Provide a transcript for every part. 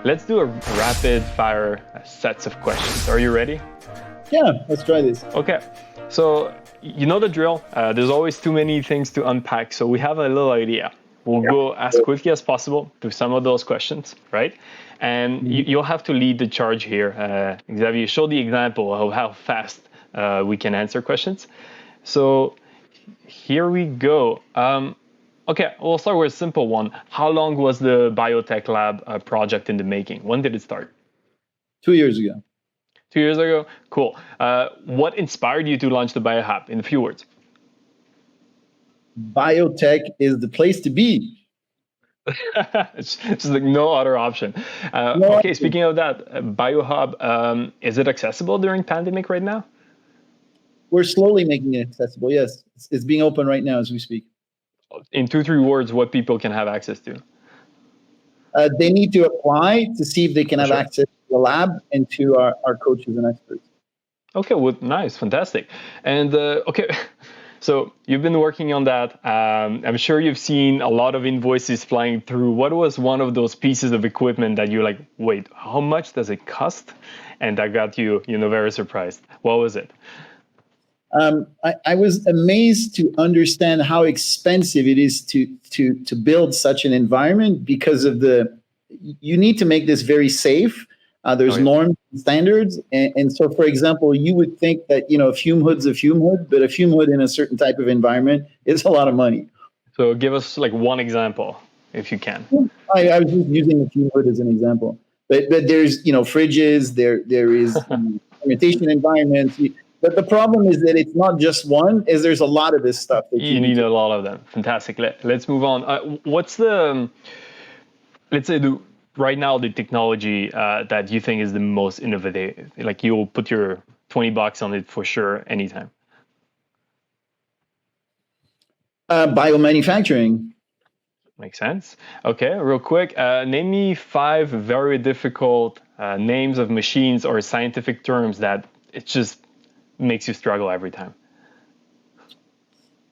Let's do a rapid fire sets of questions. Are you ready? Yeah, let's try this. Okay, so you know the drill. There's always too many things to unpack, so we have a little idea. We'll go as quickly as possible through some of those questions, right? And you'll have to lead the charge here. Xavier, show the example of how fast we can answer questions. So here we go. Okay, we'll start with a simple one. How long was the biotech lab project in the making? When did it start? 2 years ago. 2 years ago? Cool. What inspired you to launch the BioHub, in a few words? Biotech is the place to be. It's just like no other option. Okay, speaking of that, BioHub, is it accessible during pandemic right now? We're slowly making it accessible, yes. It's being open right now as we speak. In 2-3 words, what people can have access to? They need to apply to see if they can have access to the lab and to our coaches and experts. Okay, well, nice, fantastic. And okay, so you've been working on that. I'm sure you've seen a lot of invoices flying through. What was one of those pieces of equipment that you're like, wait, how much does it cost? And that got you, very surprised. What was it? I was amazed to understand how expensive it is to build such an environment because of you need to make this very safe. There's norms and standards. And so, for example, you would think that, a fume hood's a fume hood, but a fume hood in a certain type of environment is a lot of money. So give us like one example, if you can. I was just using the fume hood as an example. But there's, fridges, there is fermentation environments. But the problem is that it's not just one, is there's a lot of this stuff. That you need a lot of them. Fantastic. Let's move on. What's let's say right now, the technology that you think is the most innovative? Like you'll put your $20 on it for sure anytime. Biomanufacturing. Makes sense. Okay, real quick. Name me 5 very difficult names of machines or scientific terms that it just makes you struggle every time.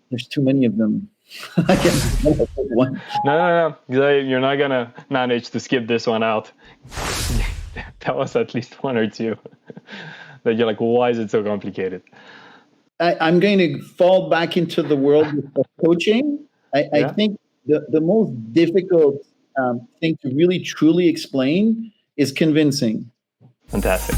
There's too many of them. I can't one. No. You're not going to manage to skip this one out. Tell us at least 1 or 2 that you're like, why is it so complicated? I'm going to fall back into the world of coaching. I think the most difficult thing to really truly explain is convincing. Fantastic.